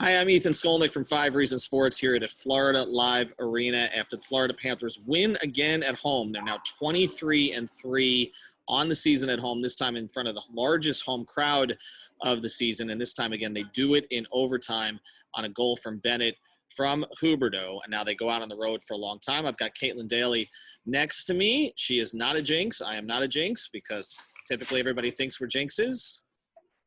Hi, I'm Ethan Skolnick from 5 Reasons Sports here at Florida Live Arena after the Florida Panthers win again at home. They're now 23-3 on the season at home, this time in front of the largest home crowd of the season. And this time, again, they do it in overtime on a goal from Bennett from Huberdeau. And now they go out on the road for a long time. I've got Caitlin Daly next to me. She is not a jinx. I am not a jinx because typically everybody thinks we're jinxes.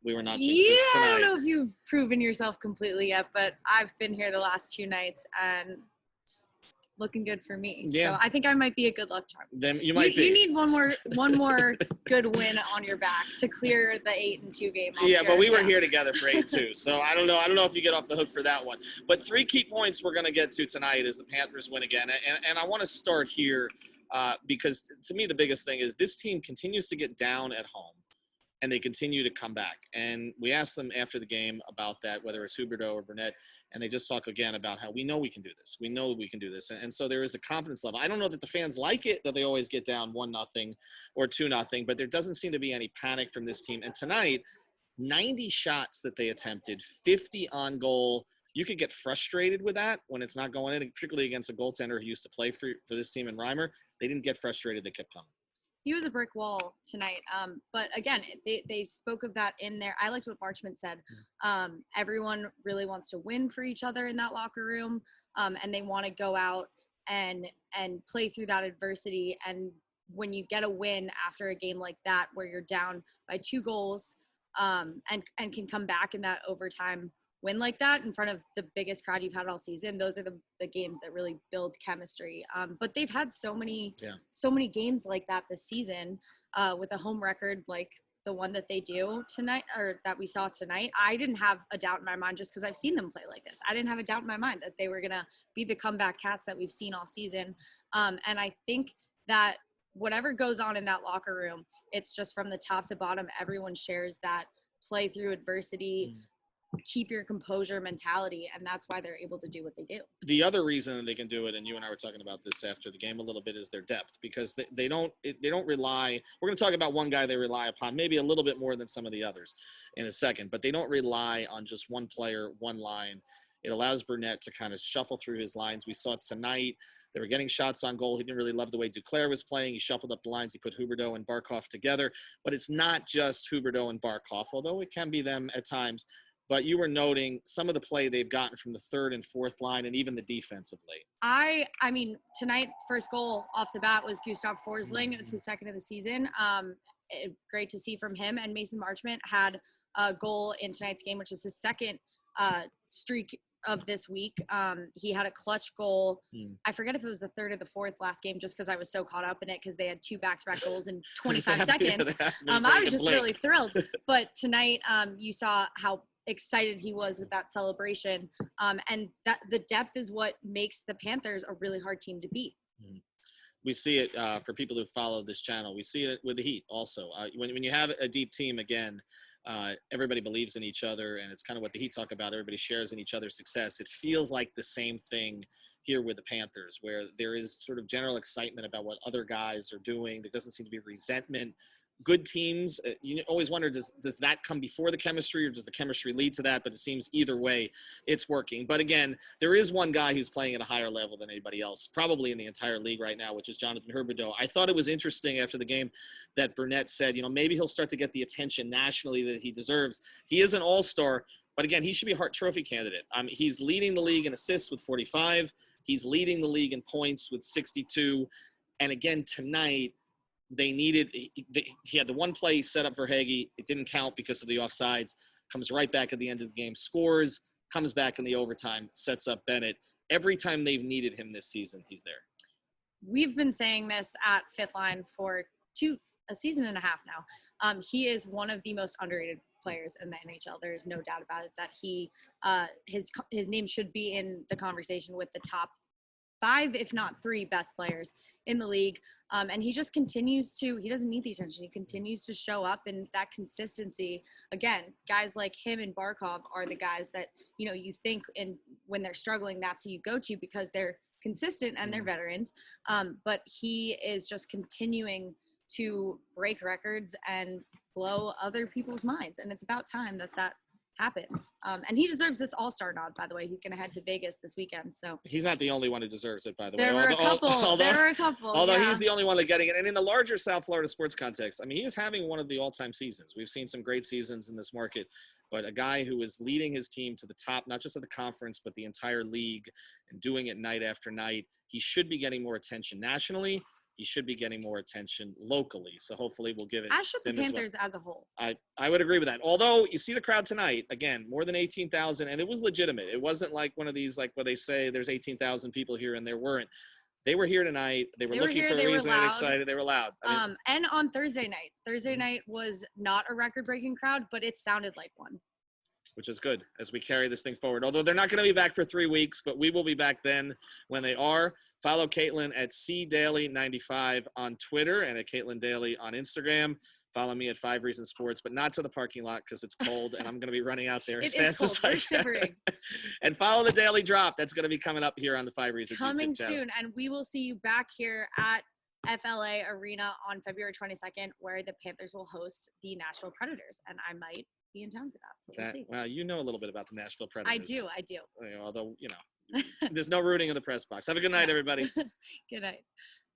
We were not jinxes tonight. I don't know if you've proven yourself completely yet, but I've been here the last 2 nights and it's looking good for me. Yeah. So I think I might be a good luck charm. Then you might be. You need one more good win on your back to clear the 8-2 game. Yeah, but we were here together for 8-2, so I don't know if you get off the hook for that one. But 3 key points we're going to get to tonight as the Panthers win again, and I want to start here because to me the biggest thing is this team continues to get down at home. And they continue to come back. And we asked them after the game about that, whether it's Huberdeau or Burnett, and they just talk again about how we know we can do this. We know we can do this. And so there is a confidence level. I don't know that the fans like it, that they always get down 1-0 or 2-0, but there doesn't seem to be any panic from this team. And tonight, 90 shots that they attempted, 50 on goal. You could get frustrated with that when it's not going in, particularly against a goaltender who used to play for this team in Reimer. They didn't get frustrated. They kept coming. He was a brick wall tonight. But again, they spoke of that in there. I liked what Marchment said. Everyone really wants to win for each other in that locker room. And they want to go out and play through that adversity. And when you get a win after a game like that, where you're down by 2 goals, and can come back in that overtime win like that in front of the biggest crowd you've had all season, those are the games that really build chemistry. But they've had so many games like that this season, with a home record like the one that they do tonight, or that we saw tonight. I didn't have a doubt in my mind just because I've seen them play like this. I didn't have a doubt in my mind that they were going to be the comeback cats that we've seen all season. And I think that whatever goes on in that locker room, it's just from the top to bottom, everyone shares that play through adversity, keep your composure mentality, and that's why they're able to do what they do. The other reason they can do it, and you and I were talking about this after the game a little bit, is their depth, because they don't rely. We're going to talk about one guy they rely upon, maybe a little bit more than some of the others in a second, but they don't rely on just one player, one line. It allows Burnett to kind of shuffle through his lines. We saw it tonight. They were getting shots on goal. He didn't really love the way Duclair was playing. He shuffled up the lines. He put Huberdeau and Barkov together. But it's not just Huberdeau and Barkov, although it can be them at times. But you were noting some of the play they've gotten from the 3rd and 4th line, and even the defensively. I mean, tonight, first goal off the bat was Gustav Forsling. It was his 2nd of the season. Great to see from him. And Mason Marchment had a goal in tonight's game, which is his 2nd streak of this week. He had a clutch goal. I forget if it was the 3rd or the 4th last game, just because I was so caught up in it, because they had 2 back-to-back goals in 25 seconds. I was just really thrilled. But tonight, you saw how excited he was with that celebration, and that the depth is what makes the Panthers a really hard team to beat. We see it for people who follow this channel. We see it with the Heat also. When you have a deep team, again, everybody believes in each other, and it's kind of what the Heat talk about. Everybody shares in each other's success. It feels like the same thing here with the Panthers, where there is sort of general excitement about what other guys are doing. There doesn't seem to be resentment. Good teams, you always wonder, does that come before the chemistry, or does the chemistry lead to that? But it seems either way it's working. But again, there is one guy who's playing at a higher level than anybody else, probably in the entire league right now, which is Jonathan Huberdeau. I thought it was interesting after the game that Burnett said, maybe he'll start to get the attention nationally that he deserves. He is an all-star, but again, he should be a Hart Trophy candidate. He's leading the league in assists with 45. He's leading the league in points with 62. And again, tonight, he had the one play set up for Hagee. It didn't count because of the offsides. Comes right back at the end of the game, scores, comes back in the overtime, sets up Bennett. Every time they've needed him this season, he's there. We've been saying this at Fifth Line for a season and a half now. He is one of the most underrated players in the NHL. There is no doubt about it that he his name should be in the conversation with the top 5, if not 3 best players in the league. And he just continues to, he doesn't need the attention. He continues to show up, and that consistency, again, guys like him and Barkov are the guys that, you think, and when they're struggling, that's who you go to because they're consistent and they're veterans. But he is just continuing to break records and blow other people's minds. And it's about time that happens. And he deserves this all-star nod, by the way. He's going to head to Vegas this weekend. So he's not the only one who deserves it, by the way. there were a couple. Although he's the only one that's getting it. And in the larger South Florida sports context, I mean, he is having one of the all-time seasons. We've seen some great seasons in this market, but a guy who is leading his team to the top, not just of the conference, but the entire league, and doing it night after night, he should be getting more attention nationally. He should be getting more attention locally. So hopefully we'll give it as should to the him Panthers as a whole. I would agree with that. Although you see the crowd tonight, again, more than 18,000, and it was legitimate. It wasn't like one of these, like where they say there's 18,000 people here and there weren't. They were here tonight. They were looking for a reason and excited. They were loud. I mean, and on Thursday night was not a record-breaking crowd, but it sounded like one. Which is good as we carry this thing forward. Although they're not going to be back for 3 weeks, but we will be back then when they are. Follow Caitlin at cdaly95 on Twitter and at Caitlin Daly on Instagram. Follow me at 5 Reasons Sports, but not to the parking lot because it's cold and I'm going to be running out there as fast as I can. And follow the Daly Drop. That's going to be coming up here on the 5 Reasons YouTube channel. Soon, and we will see you back here at FLA Arena on February 22nd, where the Panthers will host the Nashville Predators, and I might be in town for that. So we'll see. Well, you know a little bit about the Nashville Predators. I do. Although, there's no rooting in the press box. Have a good night, everybody. Good night.